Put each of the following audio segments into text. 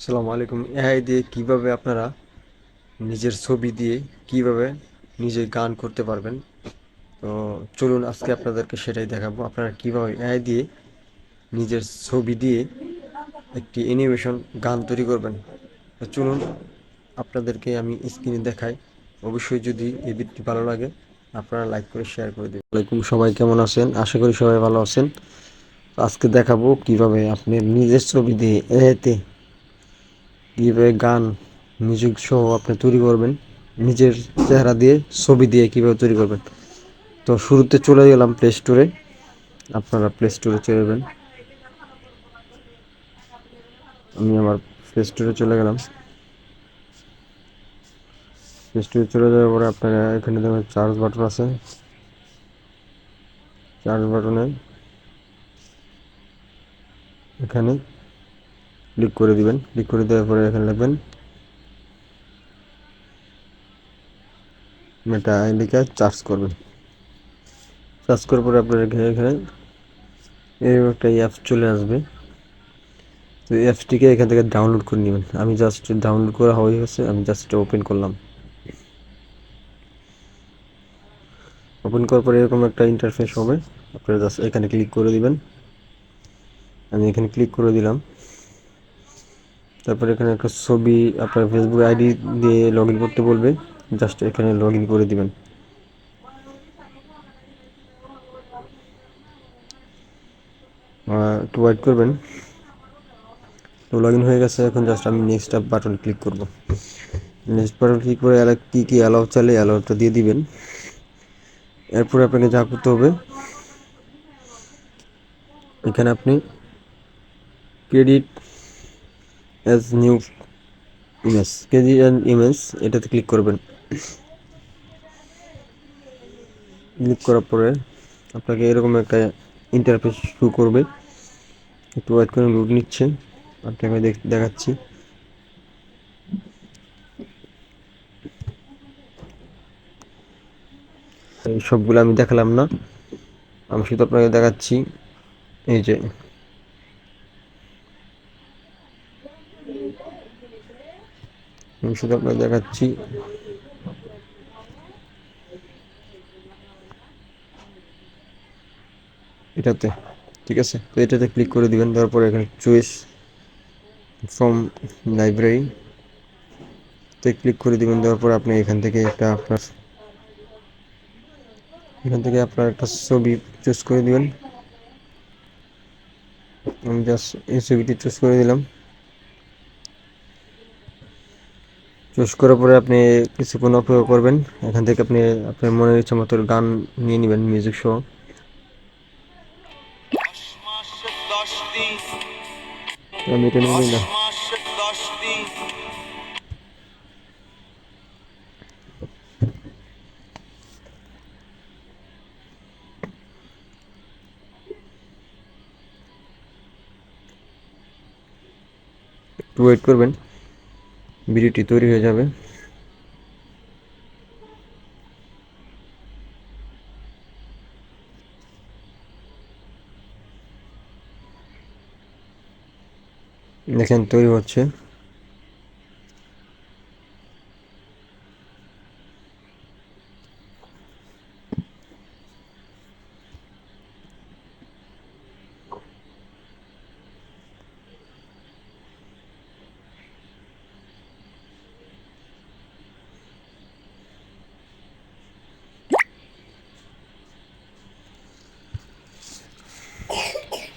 আসসালামু আলাইকুম। এআই দিয়ে কিভাবে আপনারা নিজের ছবি দিয়ে কিভাবে নিজে গান করতে পারবেন। তো চলুন আজকে আপনাদেরকে সেটাই দেখাবো, আপনারা কিভাবে এআই দিয়ে নিজের ছবি দিয়ে একটি অ্যানিমেশন গান তৈরি করবেন। তো চলুন আপনাদেরকে আমি স্ক্রিনে দেখাই। অবশ্যই যদি এই ভিডিওটি ভালো লাগে আপনারা লাইক করে শেয়ার করে দিন। ওয়ালাইকুম, সবাই কেমন আছেন? আশা করি সবাই ভালো আছেন। আজকে দেখাবো কিভাবে আপনি নিজের ছবি দিয়ে এআইতে কীভাবে গান মিউজিক সহ আপনি তৈরি করবেন, নিজের চেহারা দিয়ে ছবি দিয়ে কীভাবে তৈরি করবেন। তো শুরুতে চলে গেলাম প্লে স্টোরে। আপনারা প্লে স্টোরে চলে যাবেন। আমি আমার প্লে স্টোরে চলে গেলাম। প্লে স্টোরে চলে যাওয়ার পরে আপনারা এখানে দেখবেন চার্জ বাটন আছে। চার্জ বাটনে এখানে ক্লিক করে দিবেন। ক্লিক করে দেওয়ার পরে এখানে লিখবেন মেটা আই লিখে চার্জ করবেন। চার্জ করার পরে আপনার এখানে এই একটা অ্যাপ চলে আসবে। তো এই অ্যাপসটিকে এখান থেকে ডাউনলোড করে নেবেন। আমি জাস্ট ডাউনলোড করা হয়ে গেছে, আমি জাস্ট ওপেন করলাম। ওপেন করার পরে এরকম একটা ইন্টারফেস হবে, আপনারা জাস্ট এখানে ক্লিক করে দিবেন। আমি এখানে ক্লিক করে দিলাম। তারপরে এখানে একটা ছবি আপনার ফেসবুক আইডি দিয়ে লগ ইন করতে বলবে, জাস্ট এখানে লগ ইন করে দিবেন। একটু ওয়েট করবেন। তো লগ ইন হয়ে গেছে, এখন জাস্ট আমি নেক্সট বাটন ক্লিক করব। নেক্সট বাটন ক্লিক করে কী কী অ্যালাউ চাইলে অ্যালাউটা দিয়ে দিবেন। এরপরে আপনাকে যা করতে হবে, এখানে আপনি credit as new image, credit and image এটাতে ক্লিক করবেন। ক্লিক করার পরে আপনাকে এরকম একটা ইন্টারফেস শো করবে। একটু ওয়েট করে, লোড নিচ্ছে, আপনাকে দেখাচ্ছি। এই সবগুলো আমি দেখালাম না, আমি শুধু আপনাকে দেখাচ্ছি। এই যে আমি শুধু আপনাকে দেখাচ্ছি এটাতে, ঠিক আছে? তো এটাতে ক্লিক করে দিবেন। তারপরে এখানে চয়েস ফ্রম লাইব্রেরি তে ক্লিক করে দিবেন। দেওয়ার পর আপনি এখান থেকে আপনার একটা ছবি চুজ করে দিবেন। আমি জাস্ট এই ছবিটি চুজ করে দিলাম। চুজ করার পরে আপনি কিছুক্ষণ অপেক্ষা করবেন। এখান থেকে আপনি আপনার মনের ইচ্ছা মতো গান নিয়ে নেবেন, মিউজিক সহ। আমি এটা নিই না। একটু ওয়েট করবেন, ভিডিওটি তৈরি হয়ে যাবে। দেখেন তৈরি হচ্ছে।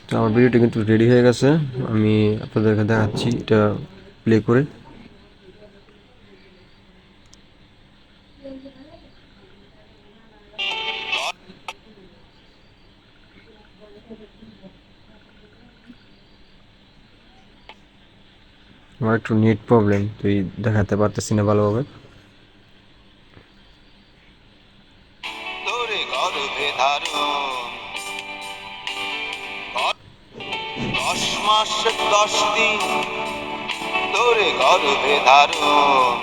তো আমার ভিডিওটি কিন্তু রেডি হয়ে গেছে, আমি আপনাদেরকে দেখাচ্ছি এটা প্লে করে। আমার একটু নেট প্রবলেম, তুই দেখাতে পারতেছি না ভালোভাবে। দশ মাস 10 দিন তোরে গর্ভে ধারণ,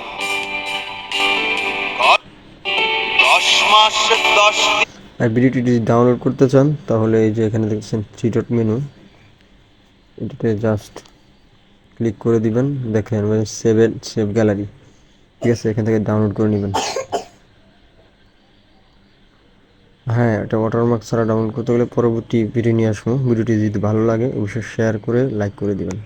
10 মাস 10 দিন। আর ভিডিওটি যদি ডাউনলোড করতে চান তাহলে এই যে এখানে দেখছেন 3 ডট মেনু, এটাতে জাস্ট ক্লিক করে দিবেন। দেখেন সেভ গ্যালারি, ঠিক আছে, এখান থেকে ডাউনলোড করে নেবেন। হ্যাঁ, এটা ওয়াটারমার্ক ছাড়া ডাউনলোড করতে গেলে পরবর্তী ভিডিও নিয়ে আসবো। ভিডিওটি যদি ভালো লাগে অবশ্যই শেয়ার করে লাইক করে দিবেন।